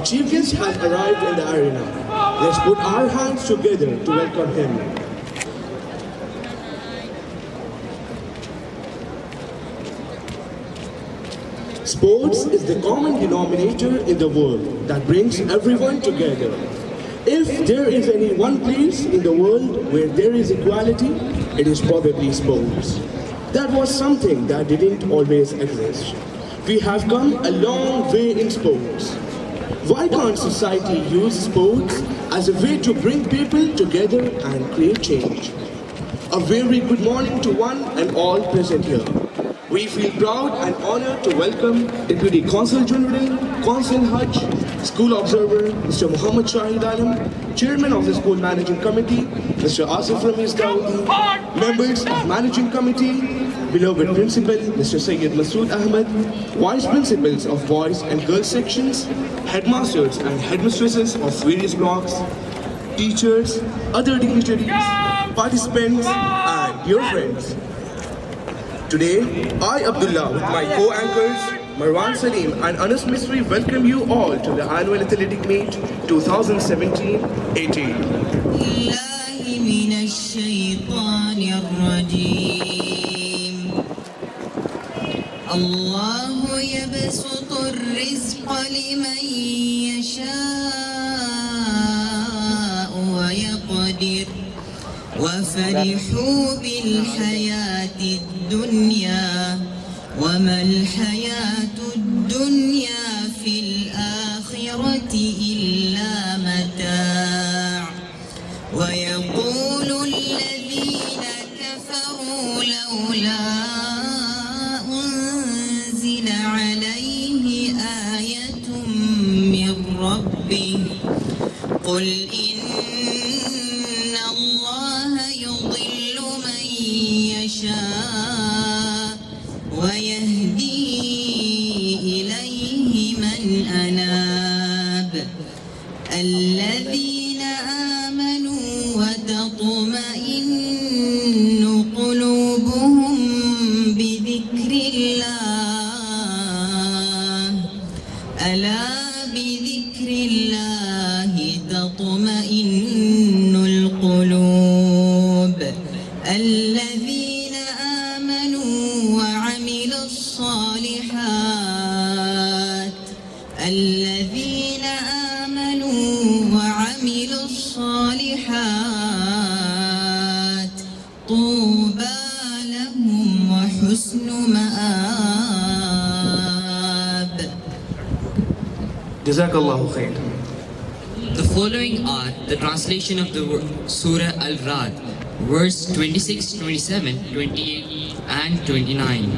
chief guest has arrived in the arena. Let's put our hands together to welcome him. Sports is the common denominator in the world that brings everyone together. If there is any one place in the world where there is equality, it is probably sports. That was something that didn't always exist. We have come a long way in sports. Why can't society use sports as a way to bring people together and create change? A very good morning to one and all present here. We feel proud and honored to welcome Deputy Consul General, Consul Hajj, School Observer, Mr. Muhammad Shahid Alam, Chairman of the School Managing Committee, Mr. Asif Ramiz Dawoodi, members of Managing Committee, beloved Principal, Mr. Sayyid Masood Ahmed, Vice Principals of Boys and Girls Sections, Headmasters and Headmistresses of various blocks, teachers, other dignitaries, participants, and your friends. Today, I, Abdullah, with my co-anchors, Marwan Salim and Anas Misri, welcome you all to the Annual Athletic Meet 2017-18. الله يبسط الرزق لمن يشاء ويقدر وفرحوا بالحياة الدنيا وما الحياة الدنيا في الآخرة إلا متاع ويقول الذين كفروا لولا أنزل عليه آية من ربه قل إن الله يضل من يشاء ويهدي إليه من أناب الذين آمنوا وتطمئن قلوبهم بذكر الله ألا بذكر الله تطمئن القلوب الذين آمنوا وعملوا الصالحات الذين آمنوا وعملوا الصالحات طوبى لهم وحسن مآب. Jazakallahu khair. The following are the translation of the Surah Al-Ra'd, verse 26, 27, 28 and 29.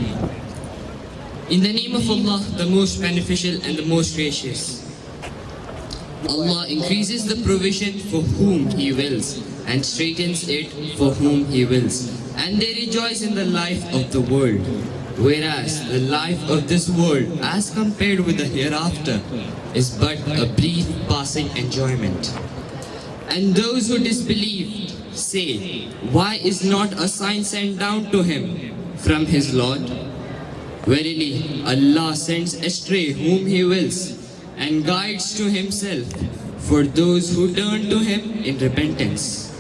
In the name of Allah, the most beneficial and the most gracious. Allah increases the provision for whom He wills and straightens it for whom He wills. And they rejoice in the life of the world, whereas the life of this world as compared with the hereafter is but a brief passing enjoyment. And those who disbelieve say, why is not a sign sent down to him from his Lord? Verily, Allah sends astray whom He wills and guides to Himself for those who turn to Him in repentance.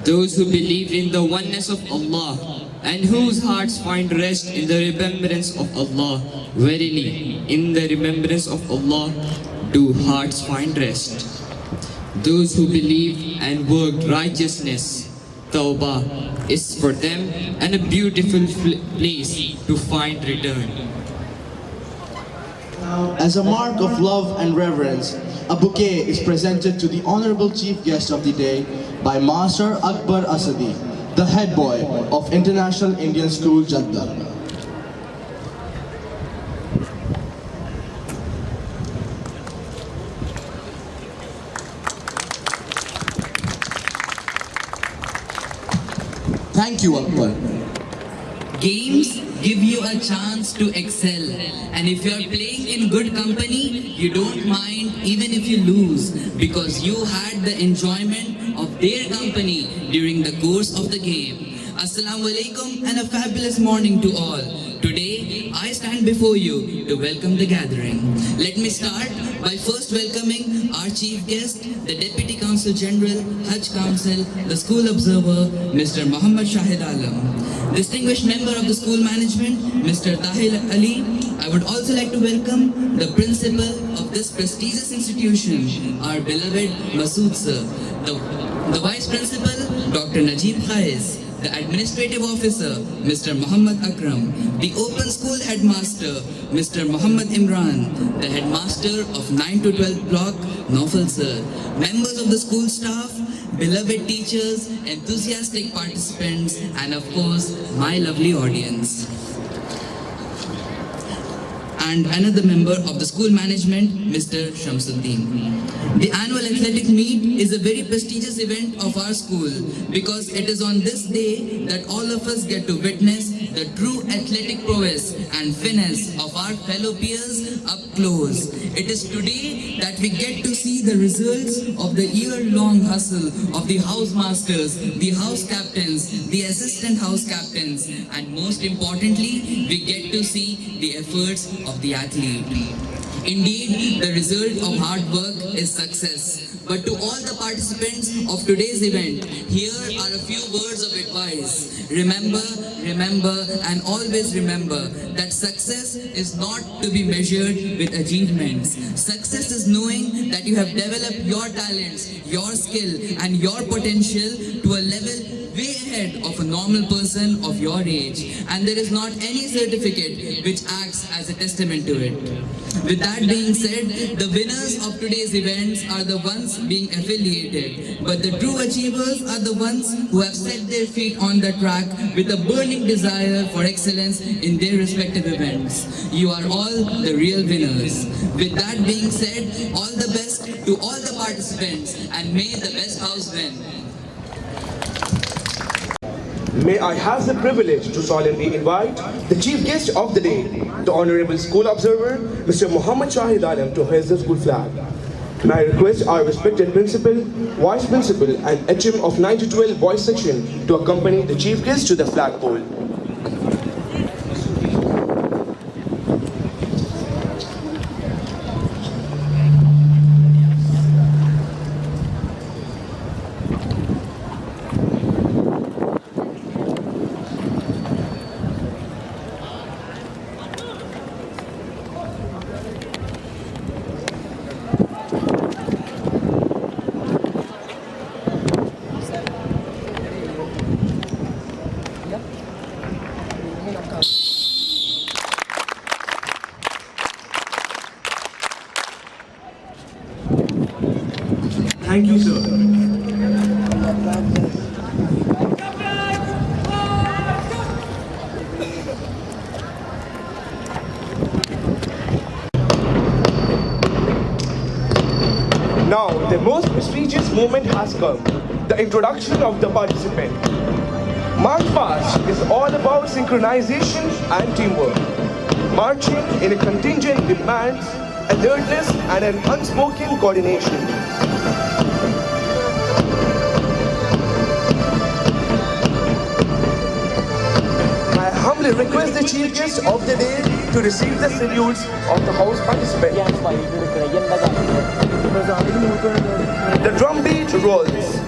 Those who believe in the oneness of Allah and whose hearts find rest in the remembrance of Allah. Verily, in the remembrance of Allah do hearts find rest. Those who believe and work righteousness, Tawbah, is for them and a beautiful place to find return. As a mark of love and reverence, a bouquet is presented to the honorable chief guest of the day by Master Akbar Asadi, the head boy of International Indian School, Jeddah. Thank you, Akbar. Games give you a chance to excel, and if you're playing in good company, you don't mind even if you lose, because you had the enjoyment of their company during the course of the game. Assalamu alaikum and a fabulous morning to all. Today, I stand before you to welcome the gathering. Let me start by first welcoming our chief guest, the Deputy Consul General, Hajj Council, the School Observer, Mr. Muhammad Shahid Alam. Distinguished member of the school management, Mr. Tahir Ali. I would also like to welcome the principal of this prestigious institution, our beloved Masood sir, the vice principal, Dr. Najib Khais, the administrative officer, Mr. Muhammad Akram, the open school headmaster, Mr. Muhammad Imran, the headmaster of 9 to 12 block, Naufal sir, members of the school staff, beloved teachers, enthusiastic participants, and of course, my lovely audience. And another member of the school management, Mr. Shamsuddin. The annual athletic meet is a very prestigious event of our school because it is on this day that all of us get to witness the true athletic prowess and finesse of our fellow peers up close. It is today that we get to see the results of the year-long hustle of the house masters, the house captains, the assistant house captains, and most importantly, we get to see the efforts of the athlete. Indeed, the result of hard work is success. But to all the participants of today's event, here are a few words of advice. Remember, and always remember that success is not to be measured with achievements. Success is knowing that you have developed your talents, your skill, and your potential to a level way ahead of a normal person of your age, and there is not any certificate which acts as a testament to it. With that being said, the winners of today's events are the ones being affiliated, but the true achievers are the ones who have set their feet on the track with a burning desire for excellence in their respective events. You are all the real winners. With that being said, all the best to all the participants, and may the best house win. May I have the privilege to solemnly invite the chief guest of the day, the Honorable School Observer, Mr. Muhammad Shahid Alam, to raise the school flag. May I request our respected Principal, Vice Principal and HM of 9 to 12 Boys Section to accompany the chief guest to the flagpole. Thank you, sir. Now, the most prestigious moment has come, the introduction of the participant. March past is all about synchronization and teamwork. Marching in a contingent demands alertness and an unspoken coordination. I humbly request the chief guest of the day to receive the salutes of the house participants. The drum beat rolls,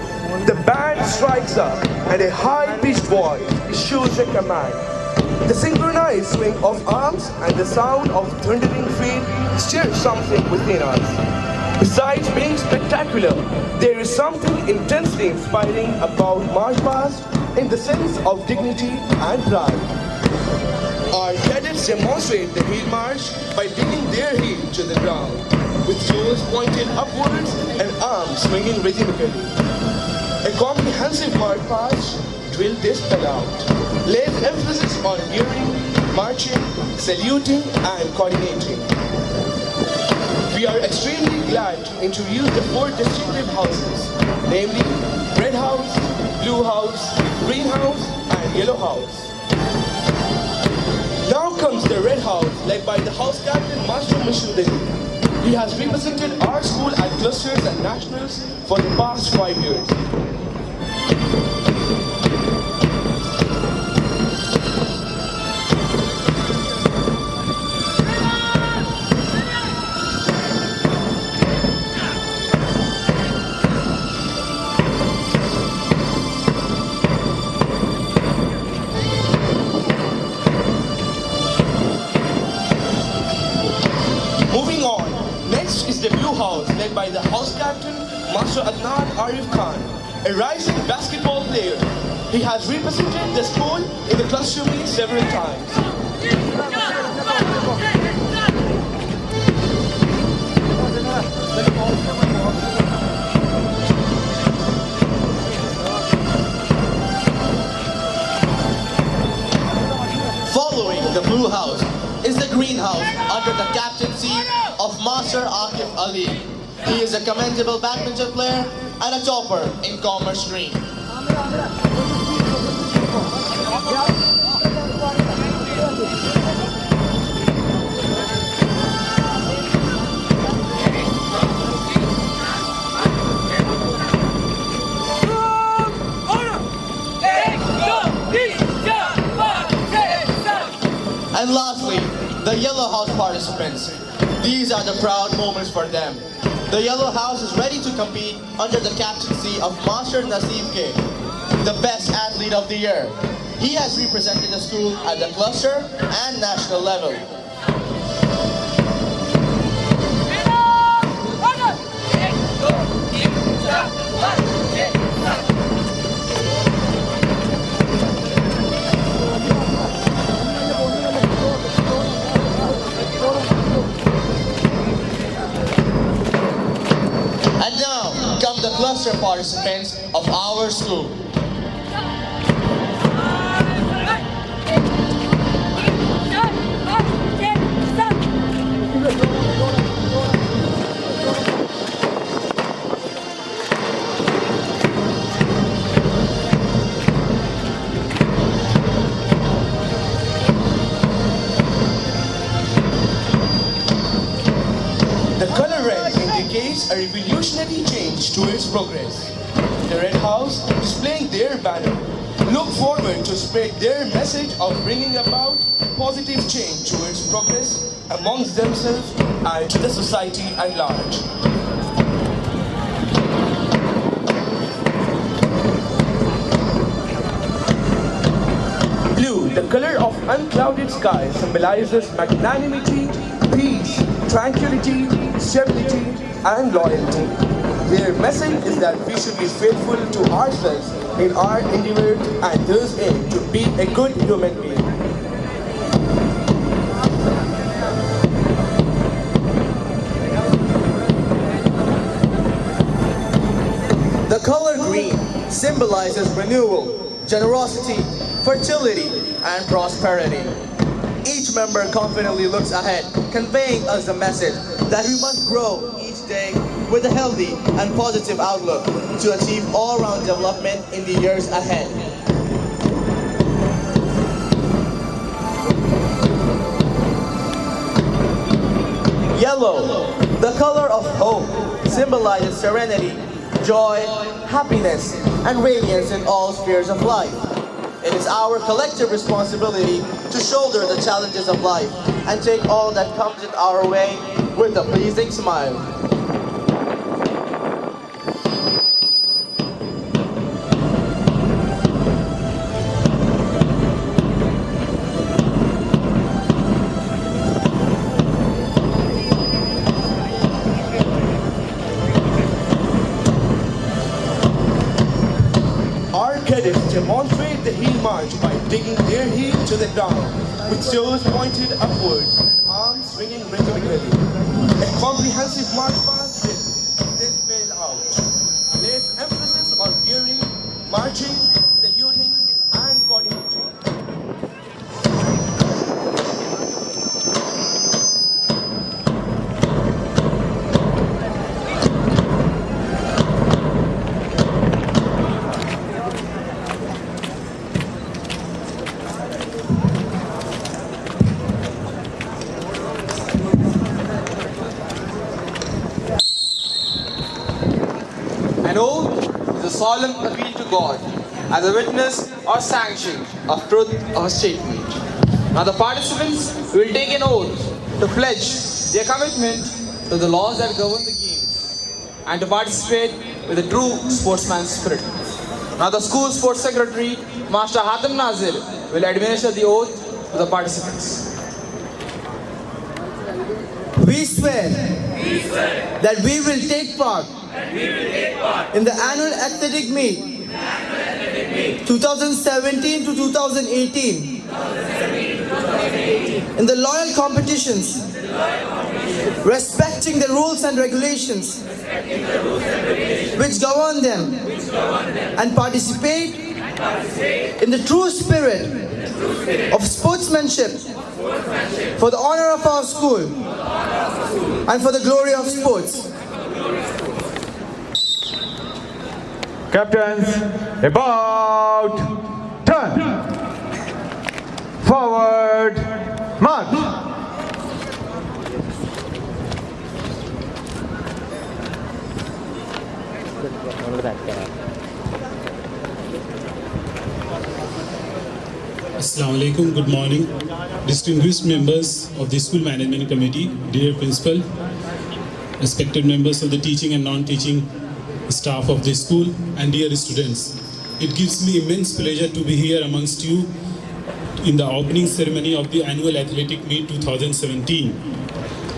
the band strikes up, and a high-pitched voice issues a command. The synchronized swing of arms and the sound of thundering feet stir something within us. Besides being spectacular, there is something intensely inspiring about March Past in the sense of dignity and pride. Our cadets demonstrate the heel march by digging their heel to the ground, with toes pointed upwards and arms swinging rhythmically. A comprehensive march past drill this spell out lays emphasis on gearing, marching, saluting, and coordinating. We are extremely glad to introduce the four distinctive houses, namely Red House, Blue House, Green House, and Yellow House. Now comes the Red House, led by the House Captain Master Mission Delhi. He has represented our school at clusters and nationals for the past 5 years. house, led by the house captain, Master Adnan Arif Khan, a rising basketball player. He has represented the school in the cluster meet several times. Following the blue house is the green house under the captaincy of Master Akif Ali. He is a commendable badminton player and a topper in Commerce Stream. And lastly, the yellow house participants. These are the proud moments for them. The yellow house is ready to compete under the captaincy of Master Naseem K, the best athlete of the year. He has represented the school at the cluster and national level. And now come the cluster participants of our school. The color red indicates a revolutionary change towards progress. The Red House, displaying their banner, look forward to spread their message of bringing about positive change towards progress amongst themselves and to the society at large. Blue, the color of unclouded sky, symbolizes magnanimity, peace, tranquility, stability, and loyalty. Their message is that we should be faithful to ourselves in our endeavor and thus aim to be a good human being. The color green symbolizes renewal, generosity, fertility, and prosperity. Each member confidently looks ahead, conveying us the message that we must grow each day with a healthy and positive outlook to achieve all-round development in the years ahead. Yellow, the color of hope, symbolizes serenity, joy, happiness, and radiance in all spheres of life. It is our collective responsibility to shoulder the challenges of life and take all that comes in our way with a pleasing smile. Our cadets demonstrate the heel march by digging their heel to the ground, with toes pointed upwards, arms swinging rhythmically. A comprehensive march past this spell out. Lays emphasis on gearing, marching, saluting, and coordinating. An oath is a solemn appeal to God as a witness or sanction of truth or statement. Now the participants will take an oath to pledge their commitment to the laws that govern the games and to participate with a true sportsman's spirit. Now the school sports secretary, Master Hatem Nazir, will administer the oath to the participants. We swear that we will take part in the annual athletic meet 2017 to 2018 in the loyal competitions, respecting the rules and regulations which govern them, and participate in the true spirit of sportsmanship for the honor of our school and for the glory of sports. Captains, about turn. Forward, march. Assalamu alaikum, good morning. Distinguished members of the School Management Committee, dear Principal, respected members of the teaching and non-teaching staff of the school, and dear students. It gives me immense pleasure to be here amongst you in the opening ceremony of the annual Athletic Meet 2017.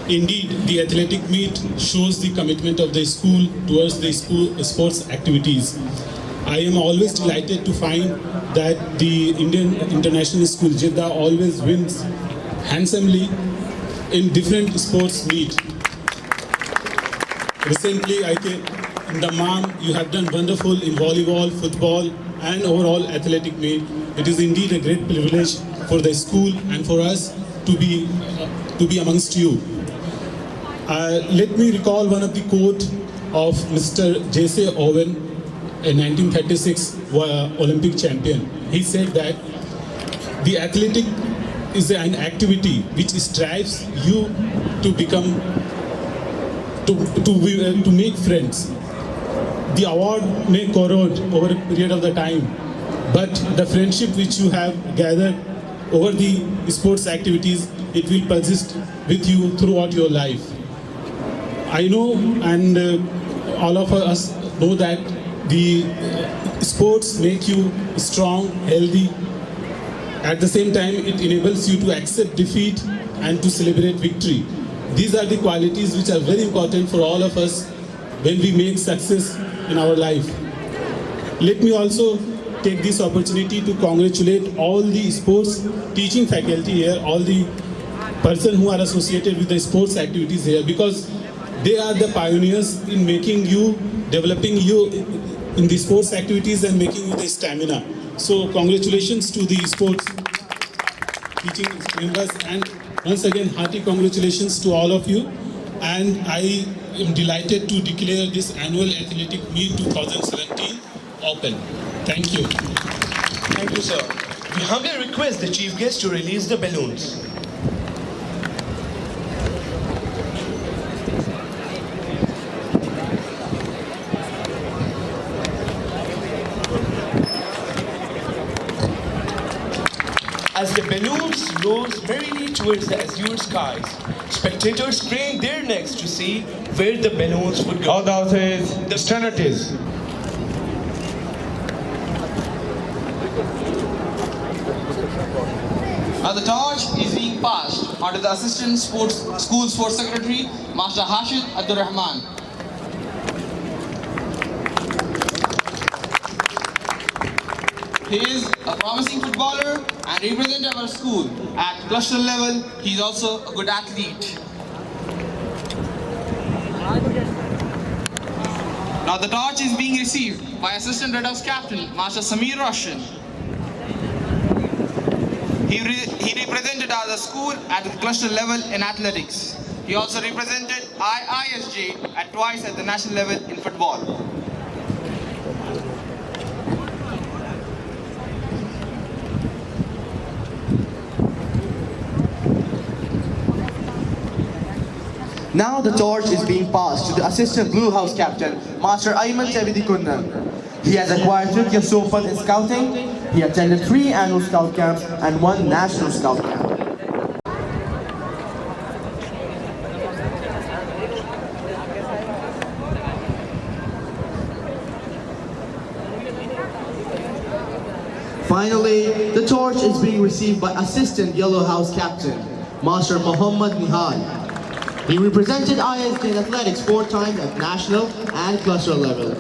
Indeed, the Athletic Meet shows the commitment of the school towards the school sports activities. I am always delighted to find that the Indian International School Jeddah always wins handsomely in different sports meet. Recently, in the MAM, you have done wonderful in volleyball, football, and overall athletic meet. It is indeed a great privilege for the school and for us to be amongst you. Let me recall one of the quote of Mr. J.C. Owen, a 1936 Olympic champion. He said that the athletic is an activity which strives you to become, to make friends. The award may corrode over a period of the time, but the friendship which you have gathered over the sports activities, it will persist with you throughout your life. I know, and all of us know that the sports make you strong, healthy. At the same time, it enables you to accept defeat and to celebrate victory. These are the qualities which are very important for all of us when we make success in our life. Let me also take this opportunity to congratulate all the sports teaching faculty here, all the persons who are associated with the sports activities here, because they are the pioneers in making you, developing you in the sports activities and making you the stamina. So congratulations to the sports teaching members, and once again hearty congratulations to all of you. And I am delighted to declare this annual Athletic Meet 2017 open. Thank you. Thank you, sir. We humbly request the chief guest to release the balloons. As the balloons rose merrily towards the azure skies, spectators craned their necks to see where the balloons would go. Audaces, The Trinities. Now the torch is being passed on to the Assistant School Sports Secretary, Master Hashid Abdul Rahman. He is a promising footballer and represents our school. At cluster level, he is also a good athlete. Now the torch is being received by Assistant Red House Captain, Master Samir Roshan. He represented our school at the cluster level in athletics. He also represented IISJ at twice at the national level in football. Now the torch is being passed to the Assistant Blue House Captain, Master IX-XII Kundan. He has acquired Turkiya Sofat in scouting. He attended 3 annual scout camps and 1 national scout camp. Finally, the torch is being received by Assistant Yellow House Captain, Master Muhammad Nihal. He represented IISJ in athletics 4 times at national and cluster level.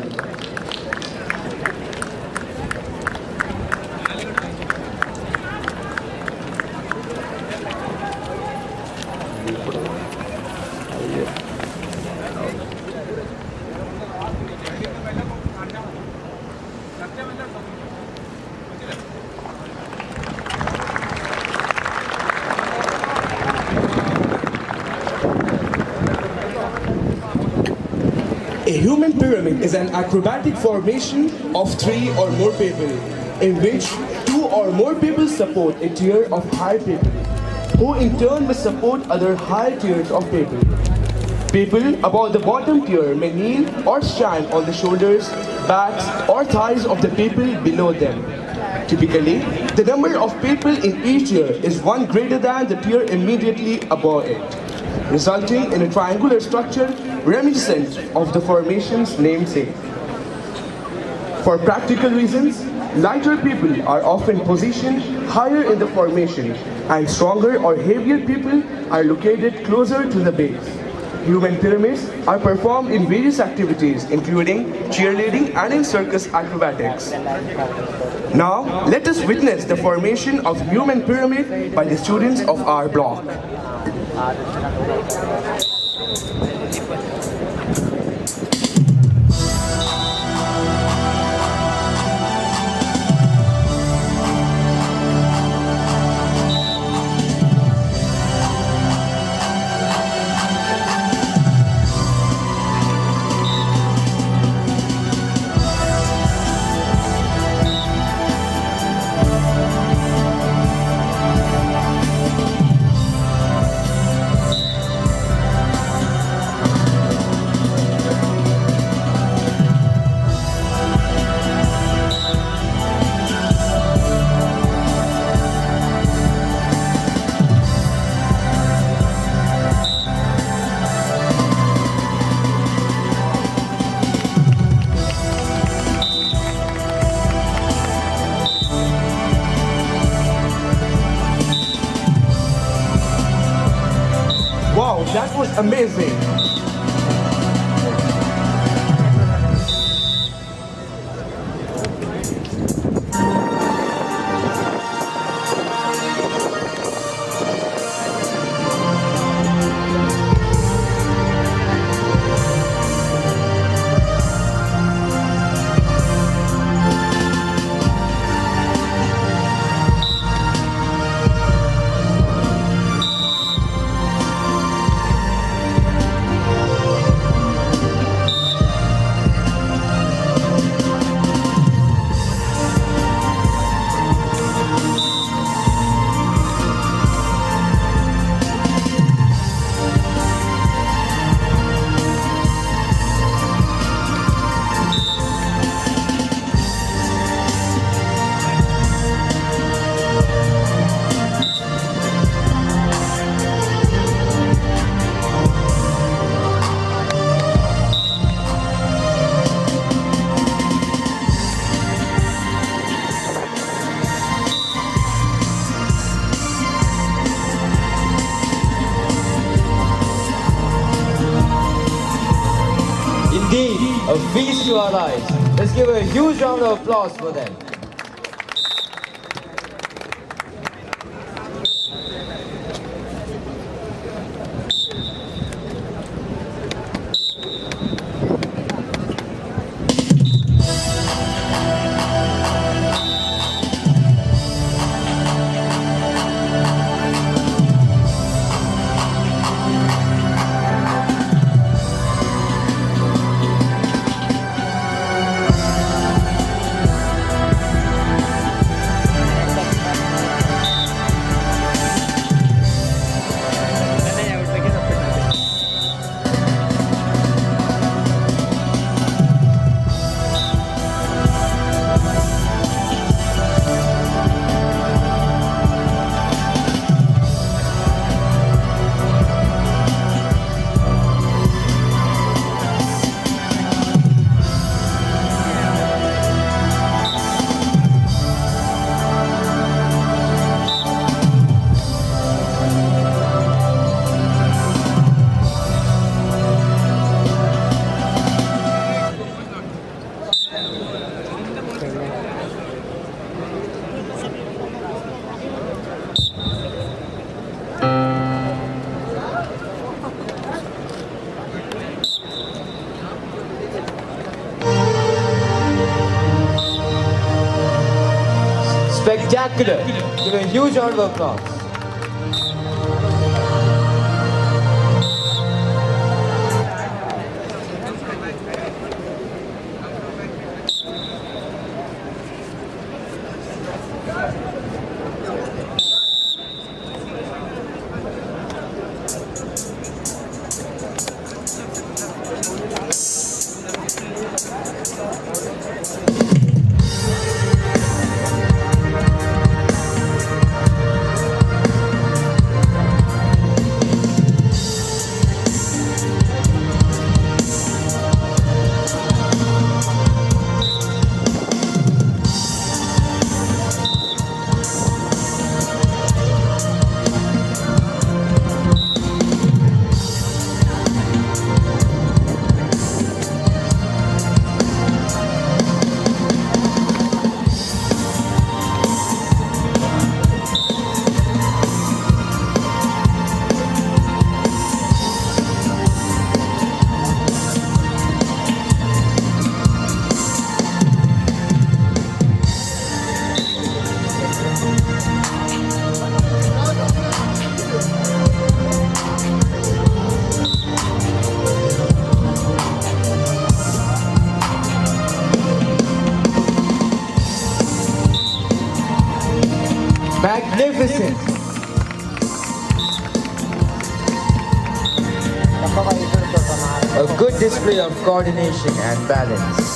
A human pyramid is an acrobatic formation of 3 or more people, in which 2 or more people support a tier of high people, who in turn must support other high tiers of people. People above the bottom tier may kneel or stand on the shoulders, backs, or thighs of the people below them. Typically, the number of people in each tier is 1 greater than the tier immediately above it, resulting in a triangular structure reminiscent of the formation's namesake. For practical reasons, lighter people are often positioned higher in the formation, and stronger or heavier people are located closer to the base. Human pyramids are performed in various activities, including cheerleading and in circus acrobatics. Now, let us witness the formation of human pyramid by the students of our block. Wow, that was amazing! Indeed, a feast to our eyes. Let's give a huge round of applause for them. Spectacular. Give a huge round of applause. Magnificent. A good display of coordination and balance.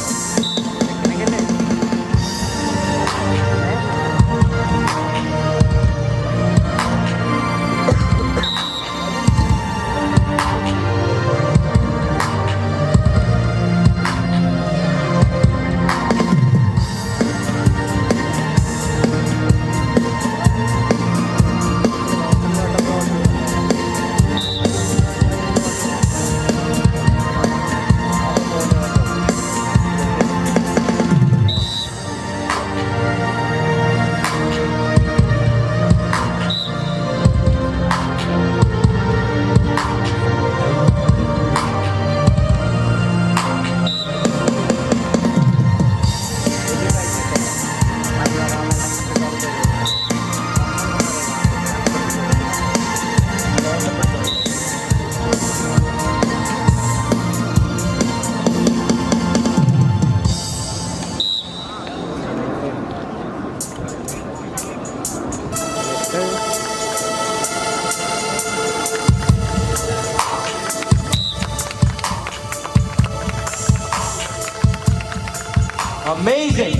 Amazing.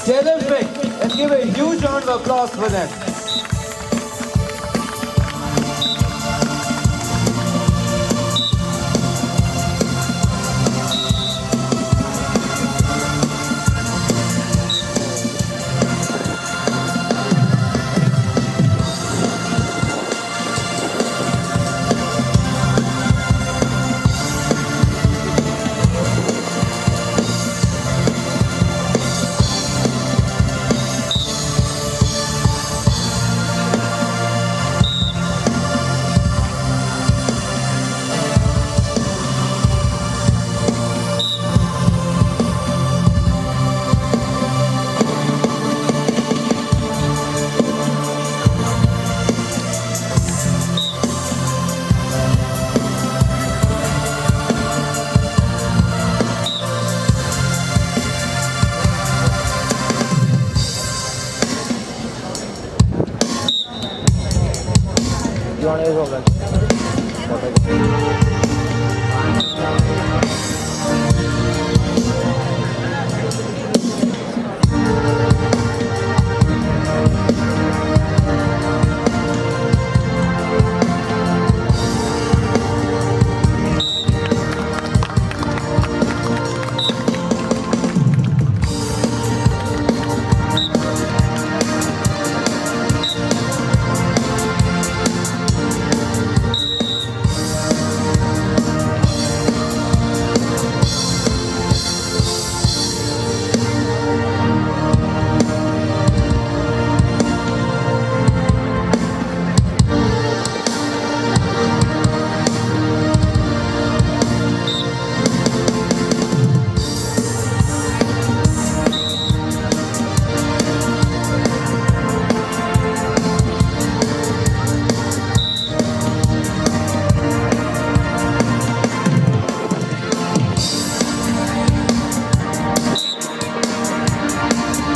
Terrific. Let's give a huge round of applause for them.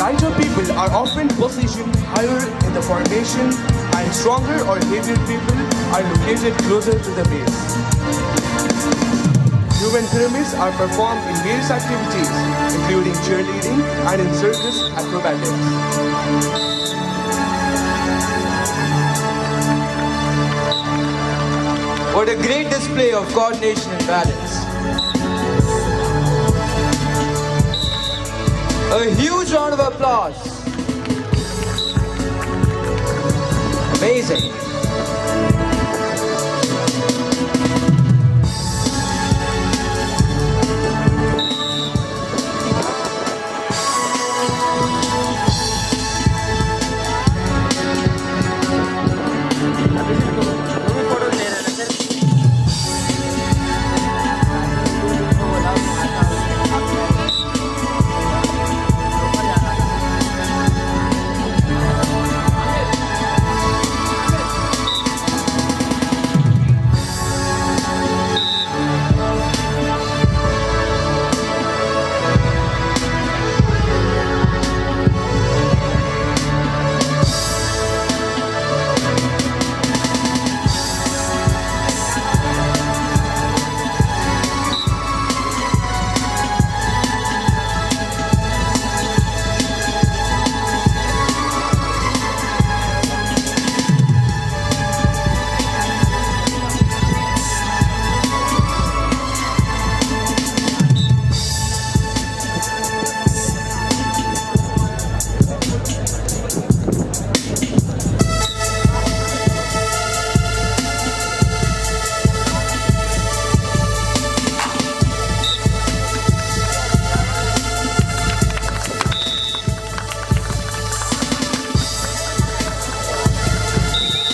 Lighter people are often positioned higher in the formation, and stronger or heavier people are located closer to the base. Human pyramids are performed in various activities, including cheerleading and in circus acrobatics. What a great display of coordination and balance. A huge round of applause. Amazing.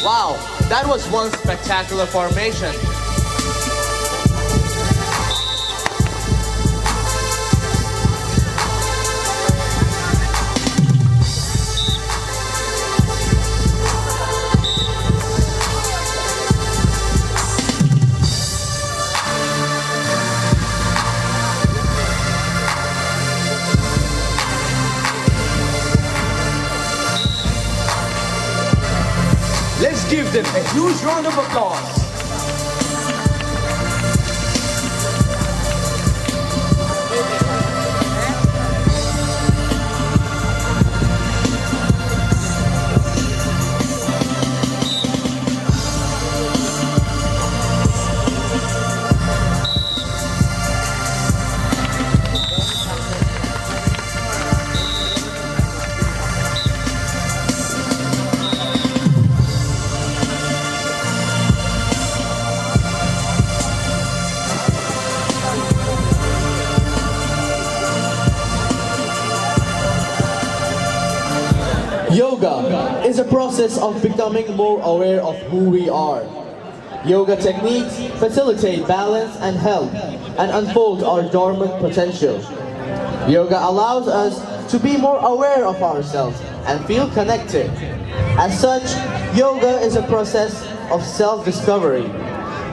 Wow, that was one spectacular formation. Let's give them a huge round of applause. Yoga is a process of becoming more aware of who we are. Yoga techniques facilitate balance and health and unfold our dormant potential. Yoga allows us to be more aware of ourselves and feel connected. As such, yoga is a process of self-discovery.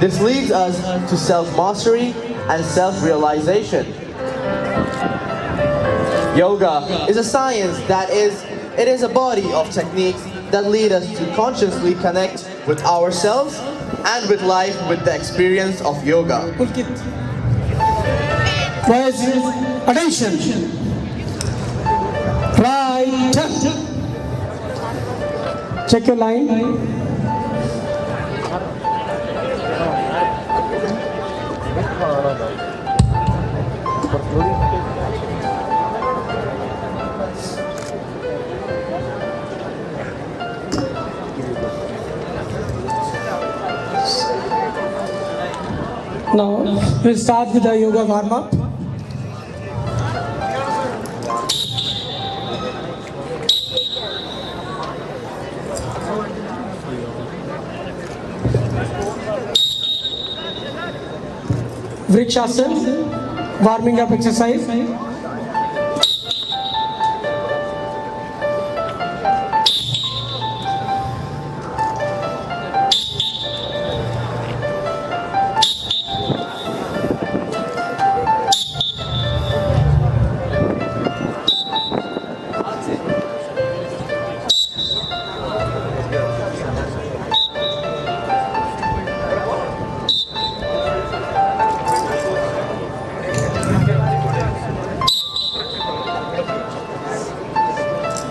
This leads us to self-mastery and self-realization. Yoga is a science it is a body of techniques that lead us to consciously connect with ourselves, and with life with the experience of yoga. Pulkit. Boys, attention. Right. Check your line. Now we'll start with the yoga warm-up. Vrikshasana, warming up exercise.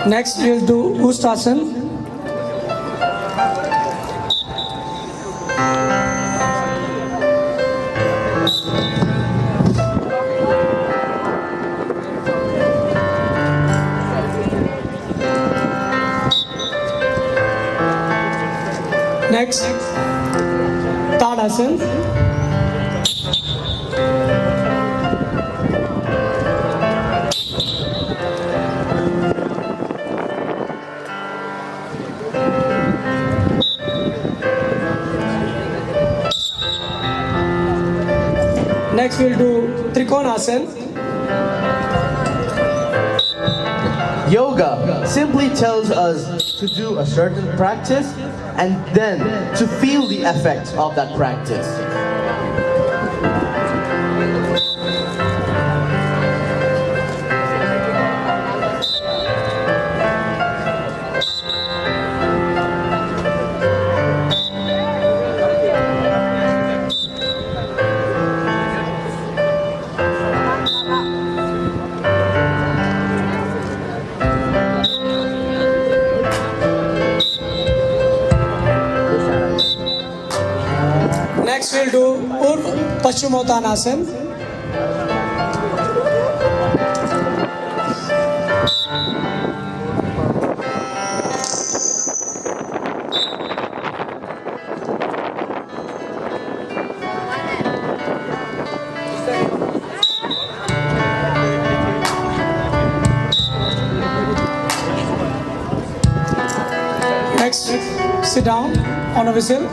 Next, we'll do Ustasana. Next, Tadasana. Next, we'll do Trikonasana. Yoga simply tells us to do a certain practice and then to feel the effects of that practice. Next, we'll do Urdhva Paschimottanasana. Next, sit down on a whistle.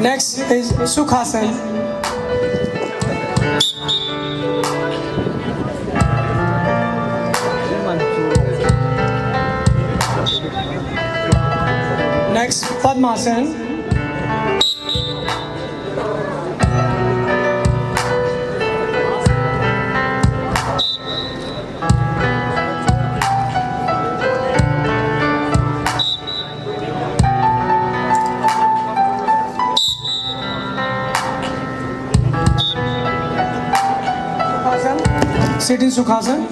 Next is Sukhasana. Next, Padmasana. Sit in Sukhasana.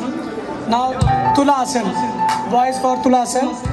Now Tulasana. Boys for Tulasana.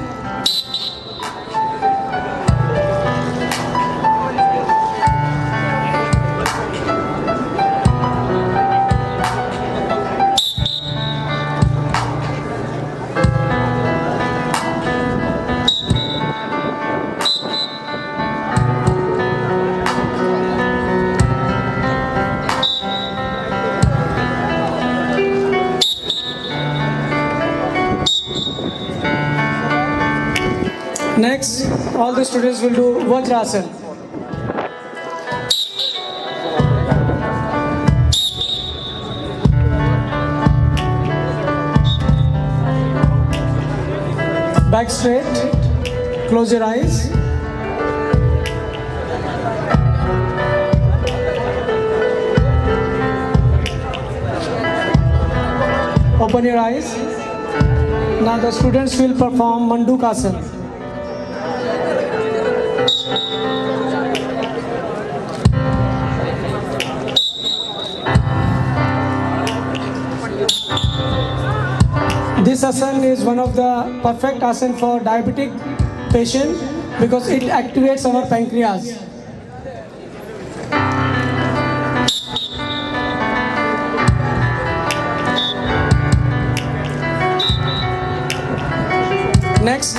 Next, all the students will do Vajrasana. Back straight, close your eyes. Open your eyes. Now the students will perform Mandukasana. This asana is one of the perfect asana for diabetic patient because it activates our pancreas. Next,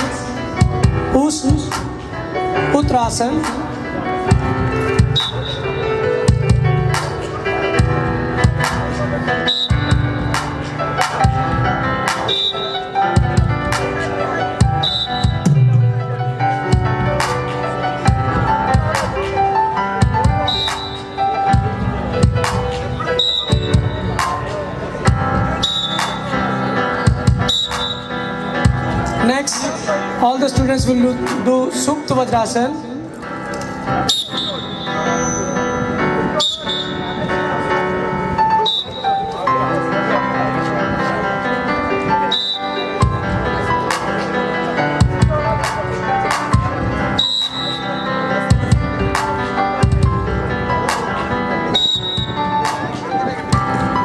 Uttrasana. Next, all the students will do Supta Vajrasana.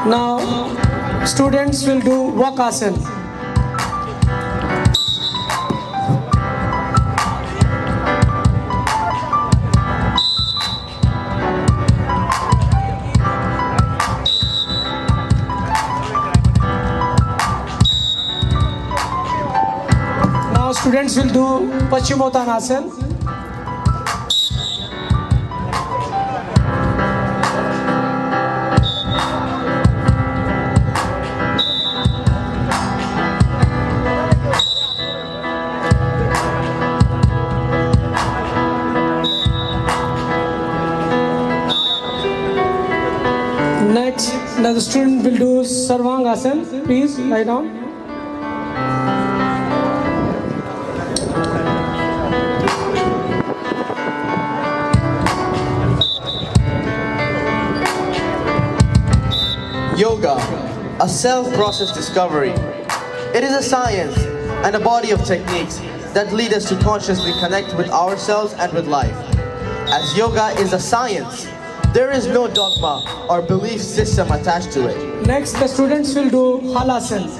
Now, students will do Vakasana. Now students will do Paschimottanasana. Next, now the student will do Sarvangasana. Please lie down. Yoga, a self-process discovery. It is a science and a body of techniques that lead us to consciously connect with ourselves and with life. As yoga is a science, there is no dogma or belief system attached to it. Next, the students will do Halasana.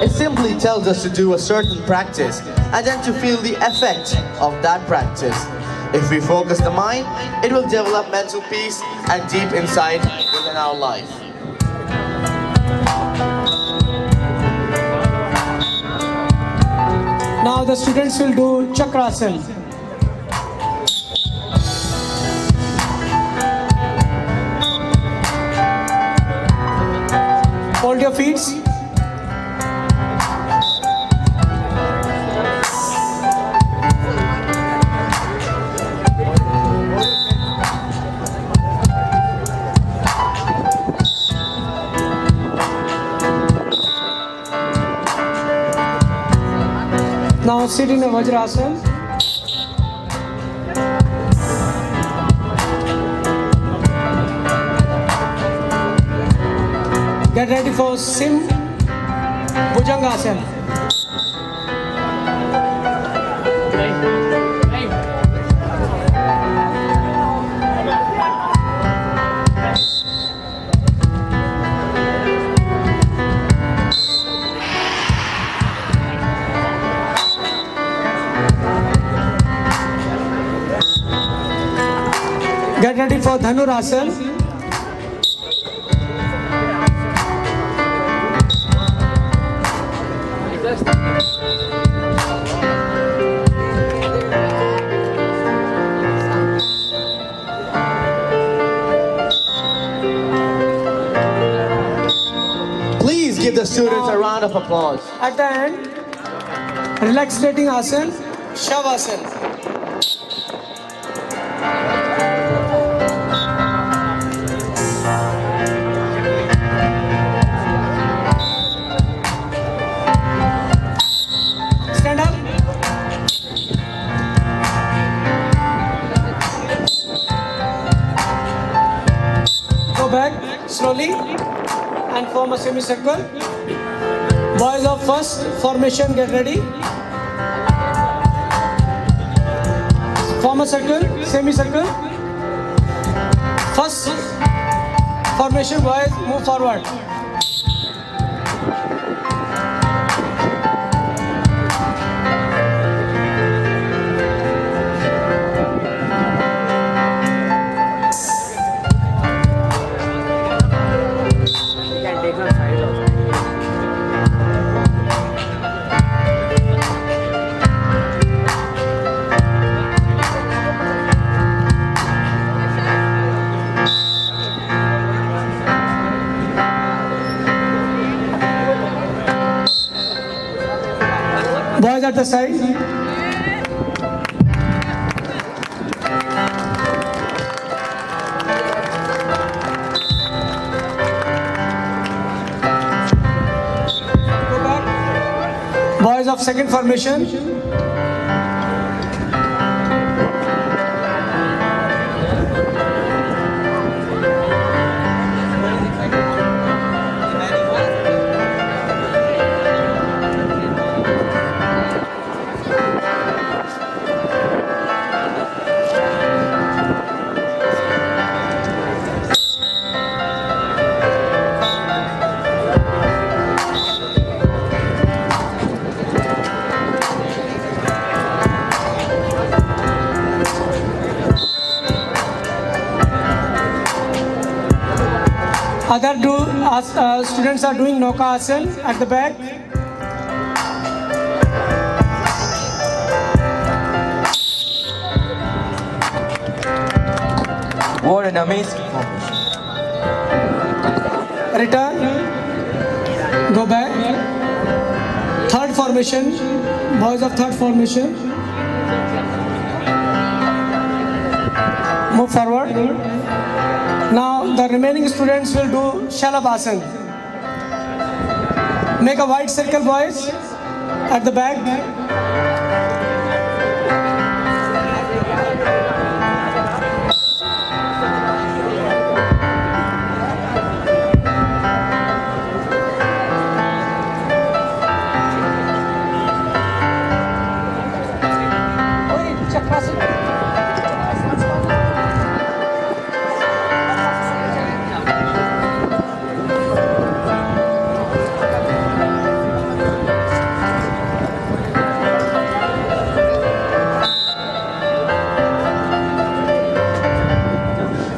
It simply tells us to do a certain practice and then to feel the effect of that practice. If we focus the mind, it will develop mental peace and deep insight within our life. Now the students will do Chakrasana. Hold your feet. Now sit in a Vajrasana. Get ready for Sim Bhujangasana. Get ready for Dhanurasana. Please give the students a round of applause. At the end, relaxating asana, Shavasana. Stand up. Go back slowly and form a semicircle. Boys of first formation, get ready. Form a circle, semicircle. First formation, boys, move forward. Boys at the side. Go back. Boys of second formation. Students are doing Noka Asan at the back. What an amazing formation. Return. Go back. Third formation. Boys of third formation. Move forward. Now the remaining students will do Shalabhasan. Make a wide circle, boys, at the back.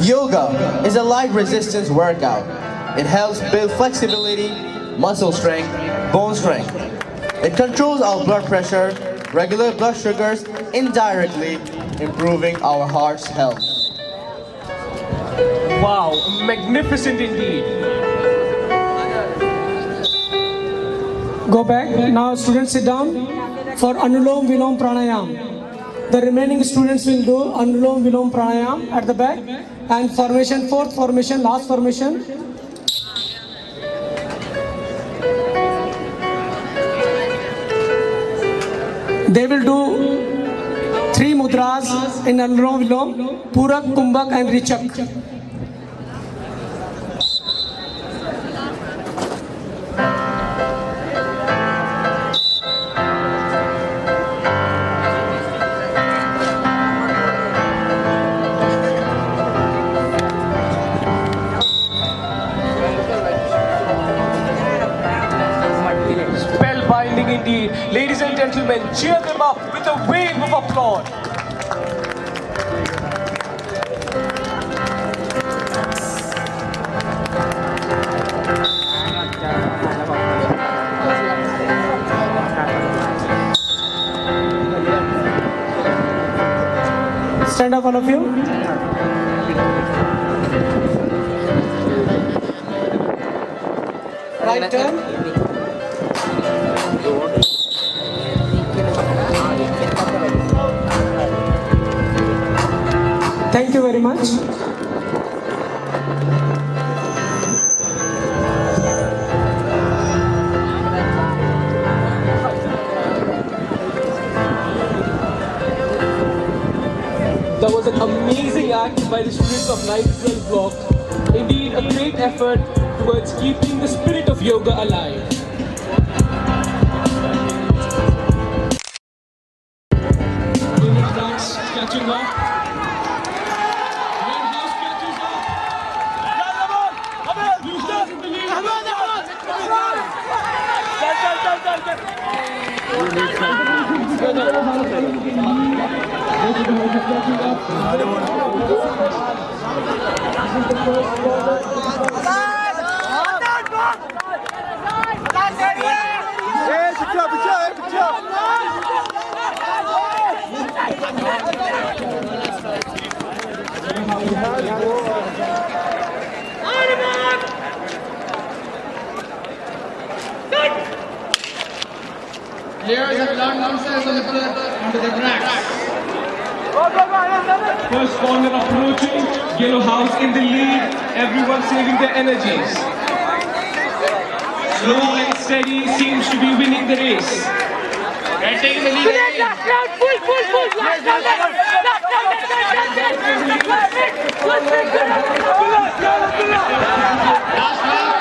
Yoga is a light resistance workout. It helps build flexibility, muscle strength, bone strength. It controls our blood pressure, regular blood sugars, indirectly improving our heart's health. Wow, magnificent indeed. Go back. Now students sit down for Anulom Vilom Pranayam. The remaining students will do Anulom Vilom Pranayam at the back. And formation, fourth formation, last formation. They will do 3 mudras in Anulom Vilom, Purak, Kumbhak and Richak. Spellbinding indeed. Ladies and gentlemen, cheer them up with a wave of applause. Stand up, all of you. Right turn. Thank you very much. That was an amazing act by the students of 9th block. Indeed, a great effort towards keeping the spirit of yoga alive. Players have learned themselves on the onto the tracks. First corner approaching, Yellow House in the lead, everyone saving their energies. Slow and steady seems to be winning the race. They're taking the lead again. Last lap,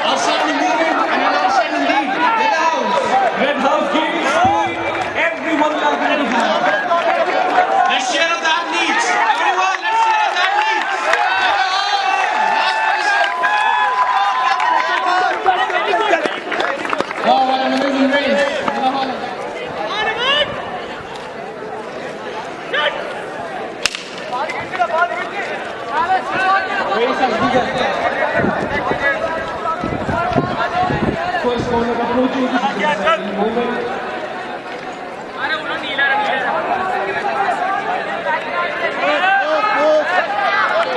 outstanding movement and an outstanding lead. Red House gaining speed, everyone loves Red House. Let's cheer up the athletes. Everyone, let's cheer up the athletes. Wow, what an amazing race. First corner approaching, this is the exciting moment.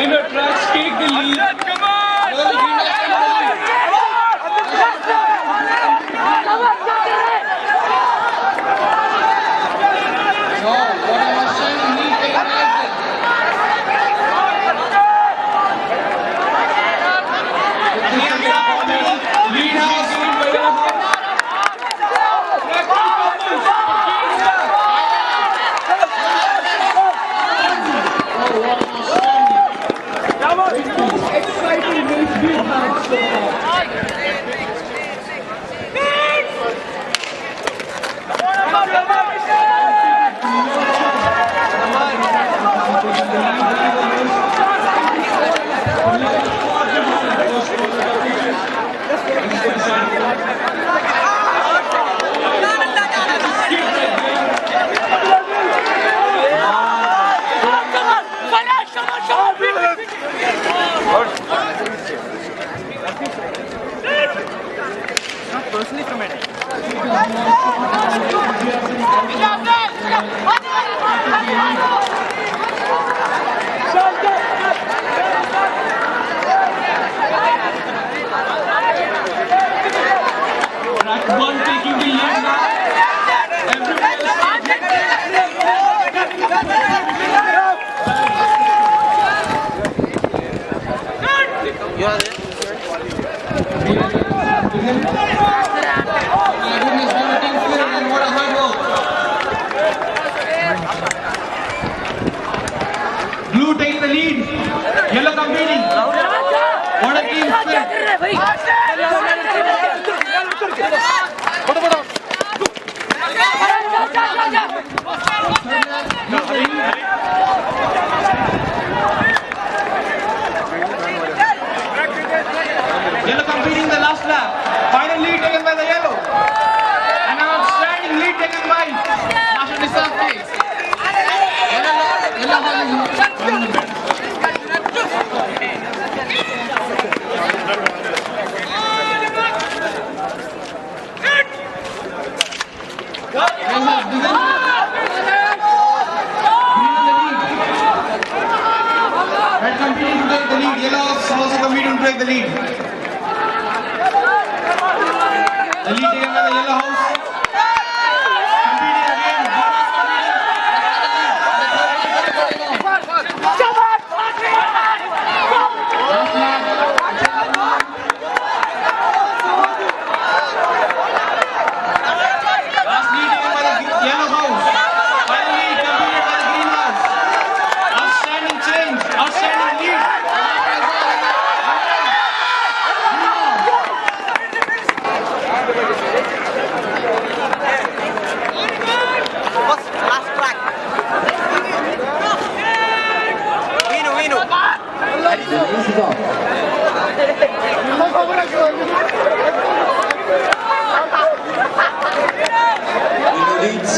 Inner tracks take the lead. Early green lights take the lead. Wow, what an outstanding lead taken by them. Lead house. Exciting race we have so far. Track 1 taking the lead now. Blue takes the lead. Yellow competing. What a team spirit. Yellow competing the last lap. Final lead taken by the yellow. And an outstanding lead taken by National Reserve Case. Red competing to take the lead. Yellow also competing to take the lead. The lead taken by the Yellow House. Competing again. Last lead taken by the Yellow House. Final lead competed by the Green House. Outstanding change. Outstanding lead. Leads